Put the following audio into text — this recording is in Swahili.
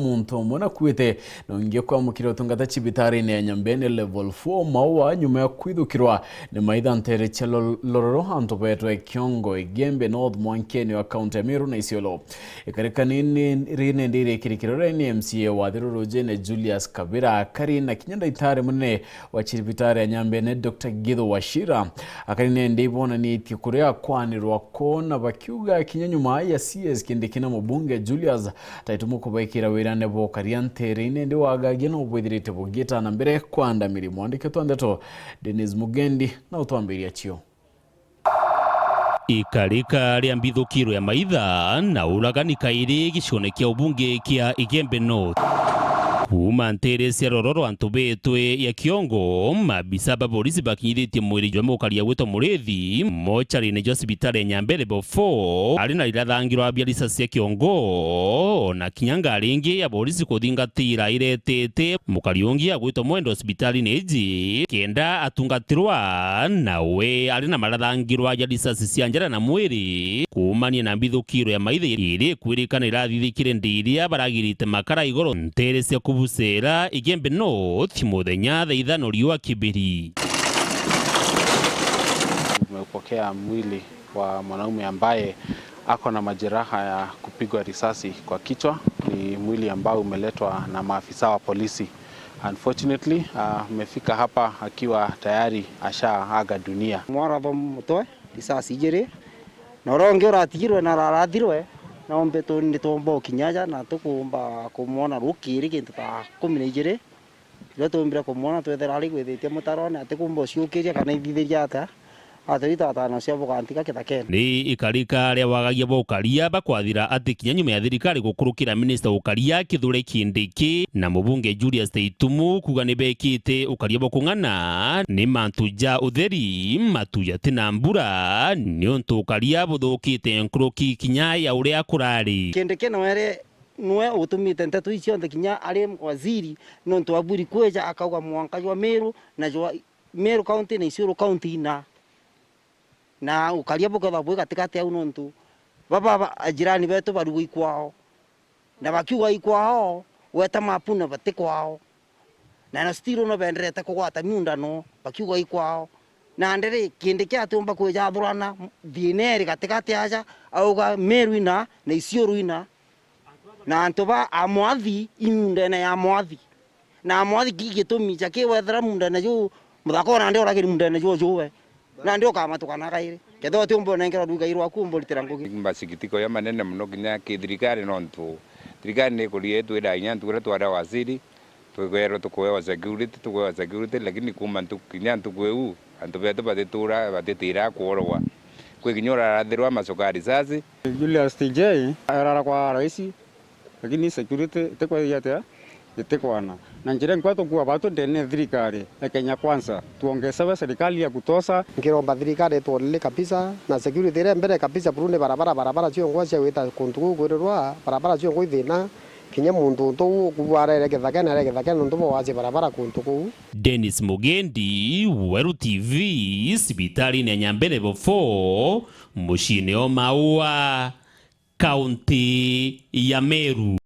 Muntu mwana kwite nongie kwa mukiro tungata chibitari ne nyambene level 4 maua nyuma ya kwithukirwa ne maitha ntere chelo lororo hanto betwe Kiongo Igembe North Mwankeni wa county Meru na Isiolo ikarika nini rine ndire kirikirore ni MCA wa Thiruru ne Julius Kabira akari na kinyanda itare mune wa chibitari ya nyambene Dr. Githu Wachira akari ne ndibona ni tikurea kwani rwakona bakiuga kinyanyuma ya CS kindikina mubunge Julius taitumuko baikira wirane bo kariantere ine ndi wagagie no bwithirite bugita na mbere kwanda mirimo andike twandeto Dennis Mugendi na utwambiria chio ikarika ria mbithukiro ya maitha na uragani kairi gicione kia ubunge kia Igembe North kuma ntere cia rororo antu betwe ya Kiongo mabisaba polisi bakinyithitie mwiri jwa mukaria gwitwo Murithi mochari-ini jwa cibitari Nyambere level 4 ari na rirathangirwa mbia risasi cia kiongo na kinyanga ringi ya polisi kuthingatira iretete mukari ungi agwitwo Mwendo cibitari-ini iji kenda atungatirwa nawe ari na marathangirwa ya risasi cia njara na mwiri kumania na mbithukiro ya maitha iri kwirikana irathithikire ndiria baragirite makara igoro ntere cia Busera Igembe North muthenya thaithano riua kibiri. Tumepokea mwili wa mwanaume ambaye ako na majeraha ya kupigwa risasi kwa kichwa. Ni mwili ambao umeletwa na maafisa wa polisi. Unfortunately, umefika hapa akiwa tayari ashaaga dunia. Mwarabo mtoe risasi jere. Noronge uratigirwe na rarathirwe. Na ombeto nitombo kinyaja na tukumba kumona rukiri kintu ta 12 ilo tumbira kumona twethera ari gwithitie mutarone ati kumbo ciukiria kana ithithiria ata athirita atano cia bugantika kitakene ni ikarika ria wagagia bukaria bakwathira ati kinyanyume ya thirikari gukurukira minister ukaria Kithure Kindiki na mubunge Julius Teitumu kuga ni bekite ukaria bukung'ana ni mantuja utheri matuya tina mbura ni ontu ukaria buthukite nkuruki kinyaya uria kurari Kindiki no ere nwe utumite nteto icio nthe kinya ari waziri no ntu aburi kweja akauga mwanka jwa Meru na jwa Meru county na Isiolo county na ukaria bukatha bwe katikati au nontu baba ajirani betu barugo ikwao na bakiuga ikwao weta mapuna batikwao na stiro no benderete kugwata miundano bakiuga ikwao na ndere Kindiki atumba kweja thurana dineri katikati aja auga Meru na Isiolo na antoba amwathi imundene ya mwathi na mwathi gigitumi jake wethera mundane jo muthakora ndio ragiri mundane jo jowe na ndio kama tukana kaire ketho tumbo nengera duka irwa kumbolitira ngugi masikitiko ya manene muno kinya kithirikari nontu thirikari ni kurie twira inya ntura twara waziri twegero tukwewa security lakini kuma kinya tukweu antu betu batitira kuorwa kwiginyora rathirwa macukari sasi Julius TJ arara kwa raisi lakini security tekwa yate itekwana na njira nkwato kuwa batu ndene thirikari ya Kenya Kwanza tuongezewe serikali ya kutosa ngiromba thirikari tolele kabisa na security ile mbere kabisa burune barabara cio ngwacia wita kuntu gwirwa barabara cio ngwithina kinya mundu ntu kuwarere gethakena ntu bo waje barabara kuntu ku Dennis Mugendi Weru TV cibitari ne Nyambere level 4 mucine o Maua county ya Meru.